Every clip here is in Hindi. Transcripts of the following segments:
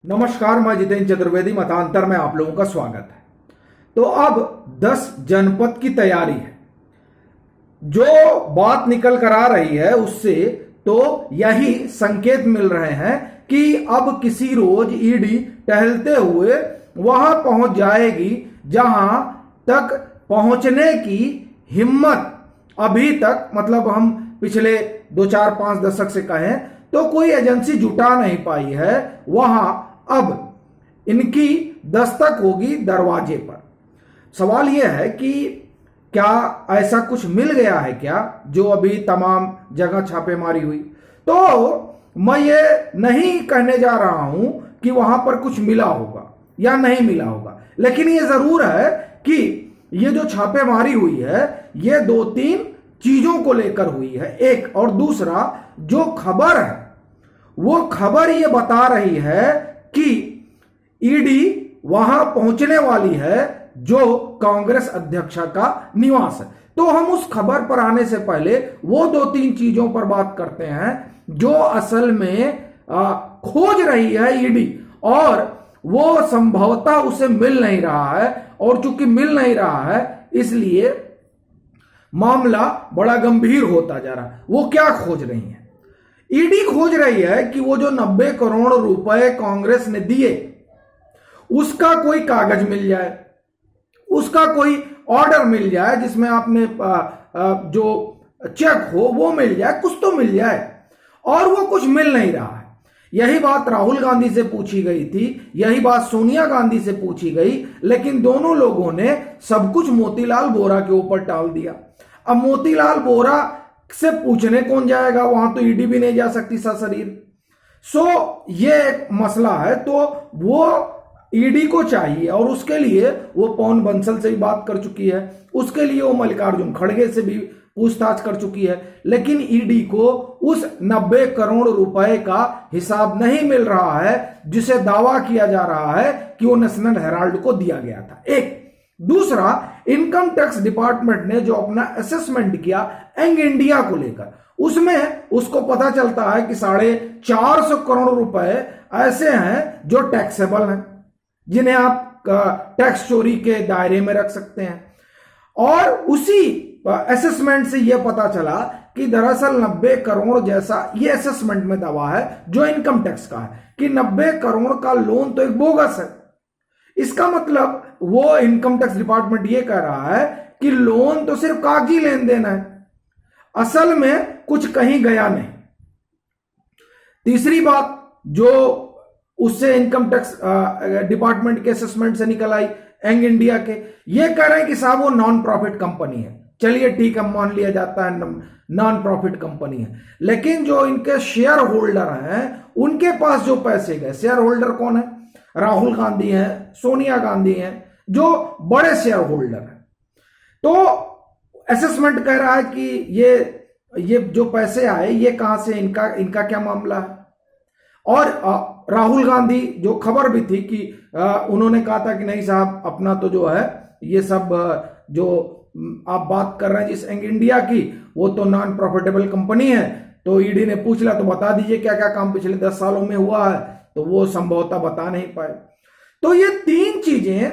नमस्कार, मैं जितेंद्र चतुर्वेदी। मतांतर में आप लोगों का स्वागत है। तो अब 10 जनपद की तैयारी है। जो बात निकल कर आ रही है उससे तो यही संकेत मिल रहे हैं कि अब किसी रोज ईडी टहलते हुए वहां पहुंच जाएगी जहां तक पहुंचने की हिम्मत अभी तक, मतलब हम पिछले 2-4-5 दशक से कहें तो कोई एजेंसी जुटा नहीं पाई है। वहां अब इनकी दस्तक होगी दरवाजे पर। सवाल यह है कि क्या ऐसा कुछ मिल गया है क्या जो अभी तमाम जगह छापेमारी हुई। तो मैं ये नहीं कहने जा रहा हूं कि वहां पर कुछ मिला होगा या नहीं मिला होगा, लेकिन ये जरूर है कि ये जो छापेमारी हुई है ये 2-3 चीजों को लेकर हुई है। एक और दूसरा जो खबर है वो खबर ये बता रही है कि ईडी वहां पहुंचने वाली है जो कांग्रेस अध्यक्ष का निवास है। तो हम उस खबर पर आने से पहले वो 2-3 चीजों पर बात करते हैं जो असल में खोज रही है ईडी, और वो संभवतः उसे मिल नहीं रहा है। और चूंकि मिल नहीं रहा है इसलिए मामला बड़ा गंभीर होता जा रहा है। वो क्या खोज रही है? ईडी खोज रही है कि वो जो 90 करोड़ रुपए कांग्रेस ने दिए उसका कोई कागज मिल जाए, उसका कोई ऑर्डर मिल जाए जिसमें आपने जो चेक हो वो मिल जाए, कुछ तो मिल जाए। और वो कुछ मिल नहीं रहा है। यही बात राहुल गांधी से पूछी गई थी, यही बात सोनिया गांधी से पूछी गई, लेकिन दोनों लोगों ने सब कुछ मोतीलाल वोरा के ऊपर टाल दिया। अब मोतीलाल वोरा से पूछने कौन जाएगा? वहां तो ईडी भी नहीं जा सकती सशरीर। ये एक मसला है। तो वो ईडी को चाहिए और उसके लिए वो पवन बंसल से भी बात कर चुकी है, उसके लिए वो मल्लिकार्जुन खड़गे से भी पूछताछ कर चुकी है, लेकिन ईडी को उस 90 करोड़ रुपए का हिसाब नहीं मिल रहा है जिसे दावा किया जा रहा है कि वो नेशनल हेराल्ड को दिया गया था। एक दूसरा, इनकम टैक्स डिपार्टमेंट ने जो अपना असेसमेंट किया यंग इंडिया को लेकर, उसमें उसको पता चलता है कि 450 करोड़ रुपए ऐसे हैं जो टैक्सेबल हैं, जिन्हें आप टैक्स चोरी के दायरे में रख सकते हैं। और उसी असेसमेंट से यह पता चला कि दरअसल 90 करोड़ जैसा ये असेसमेंट में दावा है जो इनकम टैक्स का है कि 90 करोड़ का लोन तो एक बोगस है। इसका मतलब वो इनकम टैक्स डिपार्टमेंट ये कह रहा है कि लोन तो सिर्फ कागजी लेन देन है, असल में कुछ कहीं गया नहीं। तीसरी बात जो उससे इनकम टैक्स डिपार्टमेंट के असेसमेंट से निकल आई यंग इंडिया के, ये कह रहे हैं कि साहब वो नॉन प्रॉफिट कंपनी है। चलिए ठीक है, मान लिया जाता है नॉन प्रॉफिट कंपनी है, लेकिन जो इनके शेयर होल्डर हैं उनके पास जो पैसे गए, शेयर होल्डर कौन है? राहुल गांधी हैं, सोनिया गांधी हैं, जो बड़े शेयर होल्डर हैं। तो असेसमेंट कह रहा है कि ये जो पैसे आए ये कहां से, इनका क्या मामला है। और राहुल गांधी, जो खबर भी थी कि उन्होंने कहा था कि नहीं साहब, अपना तो जो है ये सब जो आप बात कर रहे हैं जिस यंग इंडिया की, वो तो नॉन प्रॉफिटेबल कंपनी है। तो ईडी ने पूछ लिया तो बता दीजिए क्या क्या काम पिछले 10 सालों में हुआ है, तो वो संभवतः बता नहीं पाए। तो ये 3 चीजें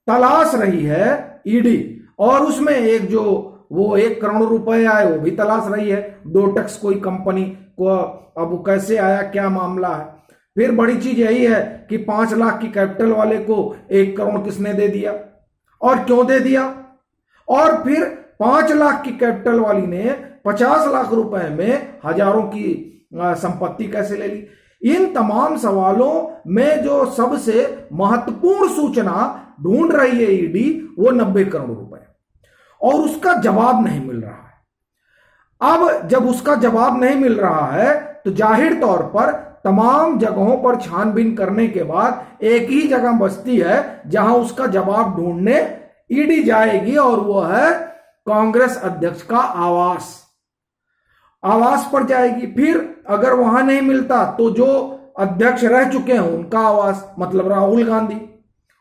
तलाश रही है ईडी, और उसमें एक जो वो 1 करोड़ रुपए आए वो भी तलाश रही है। 2 टैक्स कोई कंपनी को अब वो कैसे आया, क्या मामला है। फिर बड़ी चीज यही है कि 5 लाख की कैपिटल वाले को 1 करोड़ किसने दे दिया और क्यों दे दिया, और फिर 5 लाख की कैपिटल वाली ने 50 लाख रुपए में हजारों की संपत्ति कैसे ले ली। इन तमाम सवालों में जो सबसे महत्वपूर्ण सूचना ढूंढ रही है ईडी वो 90 करोड़ रुपए, और उसका जवाब नहीं मिल रहा है। अब जब उसका जवाब नहीं मिल रहा है तो जाहिर तौर पर तमाम जगहों पर छानबीन करने के बाद एक ही जगह बचती है जहां उसका जवाब ढूंढने ईडी जाएगी, और वो है कांग्रेस अध्यक्ष का आवास पर जाएगी। फिर अगर वहां नहीं मिलता तो जो अध्यक्ष रह चुके हैं उनका आवास, मतलब राहुल गांधी,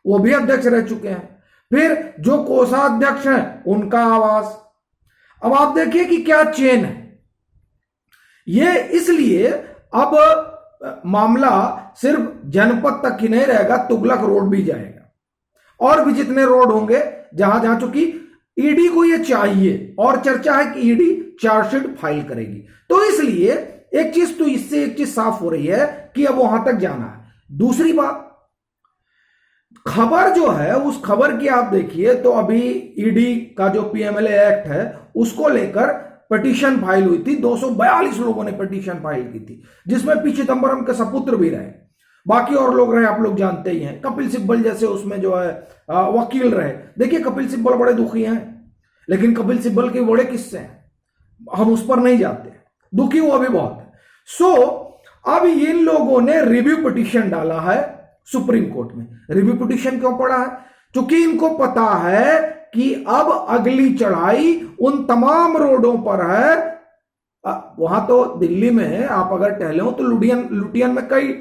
वो भी अध्यक्ष रह चुके हैं। फिर जो कोषाध्यक्ष हैं उनका आवास। अब आप देखिए कि क्या चेन है ये। इसलिए अब मामला सिर्फ जनपद तक ही नहीं रहेगा, तुगलक रोड भी जाएगा और भी जितने रोड होंगे जहां जहां, चूंकि ईडी को ये चाहिए और चर्चा है कि ईडी चार्जशीट फाइल करेगी, तो इसलिए एक चीज, तो इससे एक चीज साफ हो रही है कि अब वहां तक जाना है। दूसरी बात, खबर जो है, उस खबर की आप देखिए तो अभी ईडी का जो पीएमएलए एक्ट है उसको लेकर पिटीशन फाइल हुई थी, 242 लोगों ने पिटीशन फाइल की थी, जिसमें पी चिदंबरम के सपुत्र भी रहे, बाकी और लोग रहे, आप लोग जानते ही हैं, कपिल सिब्बल जैसे उसमें जो है वकील रहे। देखिए कपिल सिब्बल बड़े दुखी हैं, लेकिन कपिल सिब्बल के बड़े किस्से हैं, हम उस पर नहीं जाते, दुखी वो भी बहुत है। सो अब इन लोगों ने रिव्यू पिटीशन डाला है सुप्रीम कोर्ट में। रिव्यू पिटीशन क्यों पड़ा है? क्योंकि इनको पता है कि अब अगली चढ़ाई उन तमाम रोडों पर है। वहां तो दिल्ली में आप अगर टहले हो तो लुटियन में कई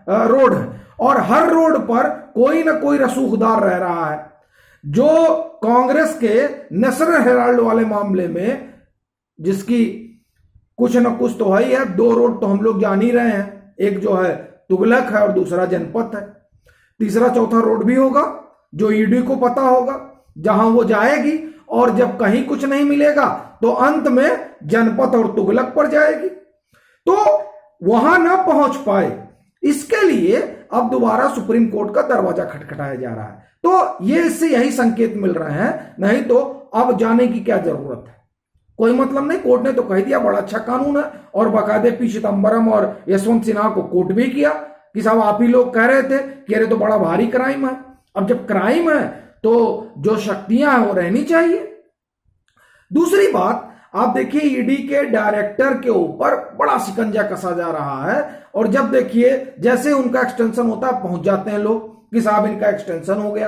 रोड है और हर रोड पर कोई ना कोई रसूखदार रह रहा है। जो कांग्रेस के नेशनल हेराल्ड वाले मामले में, जिसकी कुछ न कुछ तो है ही है, 2 रोड तो हम लोग जान ही रहे हैं, एक जो है तुगलक है और दूसरा जनपथ है, तीसरा चौथा रोड भी होगा जो ईडी को पता होगा, जहां वो जाएगी और जब कहीं कुछ नहीं मिलेगा तो अंत में जनपथ और तुगलक पर जाएगी, तो वहां ना पहुंच पाए, इसके लिए अब दोबारा सुप्रीम कोर्ट का दरवाजा खटखटाया जा रहा है। तो ये इससे यही संकेत मिल रहे हैं, नहीं तो अब जाने की क्या जरूरत है, कोई मतलब नहीं। कोर्ट ने तो कह दिया बड़ा अच्छा कानून है, और बाकायदे पी चिदंबरम और यशवंत सिन्हा को कोर्ट भी किया कि साहब आप ही लोग कह रहे थे कि अरे तो बड़ा भारी क्राइम है। अब जब क्राइम है तो जो शक्तियां हैं वो रहनी चाहिए। दूसरी बात, आप देखिए ईडी के डायरेक्टर के ऊपर बड़ा शिकंजा कसा जा रहा है, और जब देखिए जैसे उनका एक्सटेंशन होता है पहुंच जाते हैं लोग कि साहब इनका एक्सटेंशन हो गया।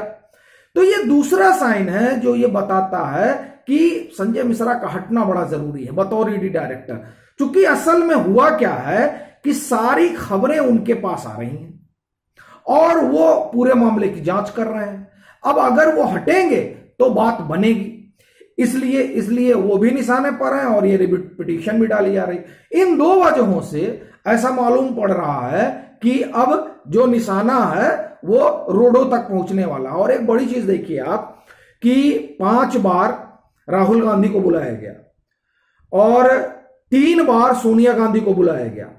तो ये दूसरा साइन है जो ये बताता है कि संजय मिश्रा का हटना बड़ा जरूरी है बतौर ईडी डायरेक्टर, क्योंकि असल में हुआ क्या है कि सारी खबरें उनके पास आ रही हैं और वो पूरे मामले की जांच कर रहे हैं। अब अगर वो हटेंगे तो बात बनेगी, इसलिए वो भी निशाने पर हैं और ये पिटीशन भी डाली जा रही। इन 2 वजहों से ऐसा मालूम पड़ रहा है कि अब जो निशाना है वो रोडों तक पहुंचने वाला। और एक बड़ी चीज देखिए आप कि 5 बार राहुल गांधी को बुलाया गया और 3 बार सोनिया गांधी को बुलाया गया।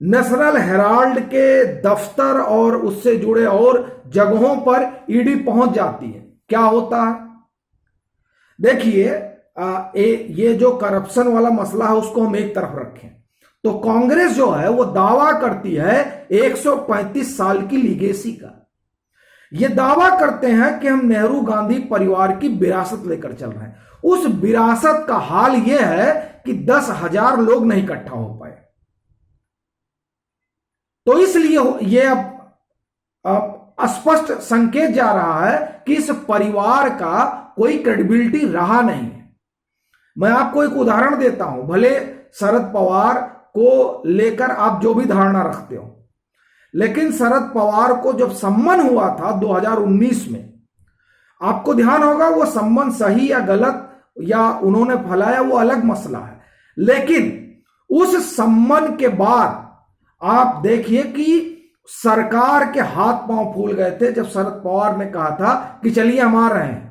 नेशनल हेराल्ड के दफ्तर और उससे जुड़े और जगहों पर ईडी पहुंच जाती है। क्या होता है देखिए, ये जो करप्शन वाला मसला है उसको हम एक तरफ रखें, तो कांग्रेस जो है वो दावा करती है 135 साल की लीगेसी का। ये दावा करते हैं कि हम नेहरू गांधी परिवार की विरासत लेकर चल रहे हैं। उस विरासत का हाल यह है कि 10,000 लोग नहीं इकट्ठा हो पाए। तो इसलिए ये अब स्पष्ट संकेत जा रहा है कि इस परिवार का कोई क्रेडिबिलिटी रहा नहीं है। मैं आपको एक उदाहरण देता हूं, भले शरद पवार को लेकर आप जो भी धारणा रखते हो, लेकिन शरद पवार को जब सम्मन हुआ था 2019 में, आपको ध्यान होगा वो सम्मन सही या गलत या उन्होंने फैलाया वो अलग मसला है, लेकिन उस सम्मन के बाद आप देखिए कि सरकार के हाथ पांव फूल गए थे जब शरद पवार ने कहा था कि चलिए हम आ रहे हैं।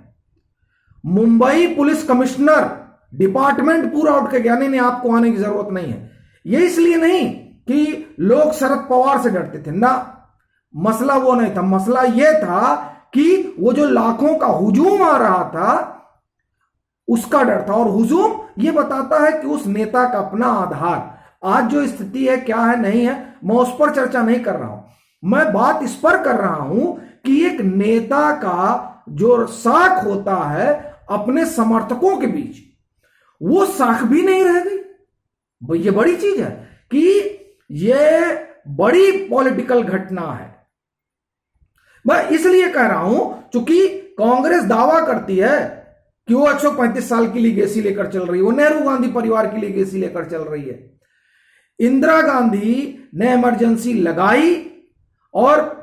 मुंबई पुलिस कमिश्नर डिपार्टमेंट पूरा उठ के गया, नहीं आपको आने की जरूरत नहीं है। ये इसलिए नहीं कि लोग शरद पवार से डरते थे ना, मसला वो नहीं था, मसला ये था कि वो जो लाखों का हुजूम आ रहा था उसका डर था। और हुजूम ये बताता है कि उस नेता का अपना आधार, आज जो स्थिति है क्या है नहीं है, मैं उस पर चर्चा नहीं कर रहा हूं, मैं बात इस पर कर रहा हूं कि एक नेता का जो साख होता है अपने समर्थकों के बीच, वो साख भी नहीं रह गई। ये बड़ी चीज है कि ये बड़ी पॉलिटिकल घटना है। मैं इसलिए कह रहा हूं क्योंकि कांग्रेस दावा करती है कि वो 135 साल की लीगेसी लेकर चल रही है, वो नेहरू गांधी परिवार की लीगेसी लेकर चल रही है। इंदिरा गांधी ने इमरजेंसी लगाई और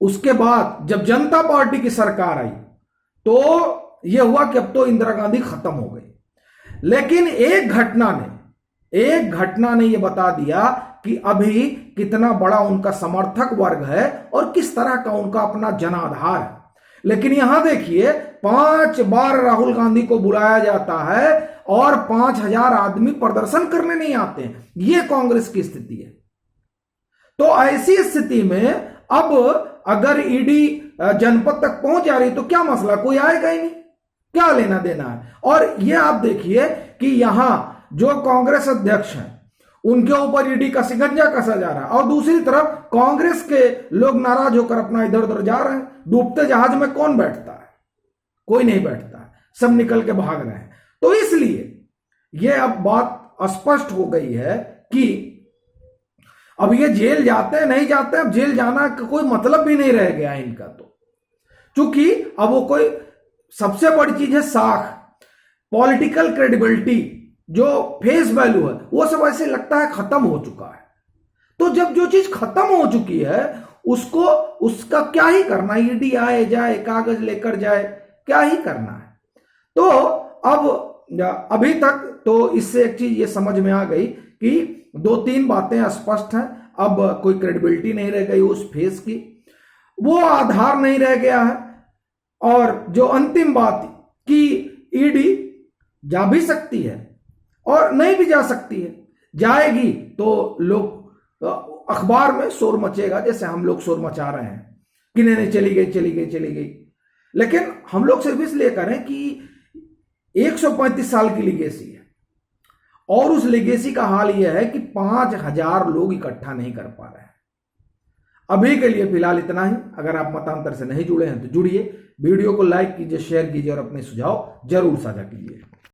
उसके बाद जब जनता पार्टी की सरकार आई तो यह हुआ कि अब तो इंदिरा गांधी खत्म हो गई। लेकिन एक घटना ने यह बता दिया कि अभी कितना बड़ा उनका समर्थक वर्ग है और किस तरह का उनका अपना जनाधार है। लेकिन यहां देखिए 5 बार राहुल गांधी को बुलाया जाता है और 5,000 आदमी प्रदर्शन करने नहीं आते हैं। यह कांग्रेस की स्थिति है। तो ऐसी स्थिति में अब अगर ईडी जनपद तक पहुंच जा रही तो क्या मसला, कोई आएगा ही नहीं, क्या लेना देना है। और यह आप देखिए कि यहां जो कांग्रेस अध्यक्ष हैं उनके ऊपर ईडी का शिकंजा कसा जा रहा है और दूसरी तरफ कांग्रेस के लोग नाराज होकर अपना इधर उधर जा रहे हैं। डूबते जहाज में कौन बैठता है, कोई नहीं बैठता है, सब निकल के भाग रहे हैं। तो इसलिए यह अब बात स्पष्ट हो गई है कि अब ये जेल जाते हैं नहीं जाते, अब जेल जाना का कोई मतलब भी नहीं रह गया इनका। तो चूंकि अब वो कोई सबसे बड़ी चीज है साख, पॉलिटिकल क्रेडिबिलिटी, जो फेस वैल्यू है वो सब ऐसे लगता है खत्म हो चुका है। तो जब जो चीज खत्म हो चुकी है उसको उसका क्या ही करना, ईडी आए जाए कागज लेकर जाए, क्या ही करना है। तो अब अभी तक तो इससे एक चीज ये समझ में आ गई कि 2-3 बातें स्पष्ट हैं। अब कोई क्रेडिबिलिटी नहीं रह गई उस फेस की, वो आधार नहीं रह गया है। और जो अंतिम बात कि ईडी जा भी सकती है और नहीं भी जा सकती है, जाएगी तो लोग अखबार में शोर मचेगा, जैसे हम लोग शोर मचा रहे हैं कि नहीं चली गई चली गई चली गई। लेकिन हम लोग सिर्फ इसलिए करें कि 135 साल की लिगेसी है और उस लेगेसी का हाल यह है कि 5,000 लोग इकट्ठा नहीं कर पा रहे हैं। अभी के लिए फिलहाल इतना ही। अगर आप मतांतर से नहीं जुड़े हैं तो जुड़िए, वीडियो को लाइक कीजिए, शेयर कीजिए और अपने सुझाव जरूर साझा कीजिए।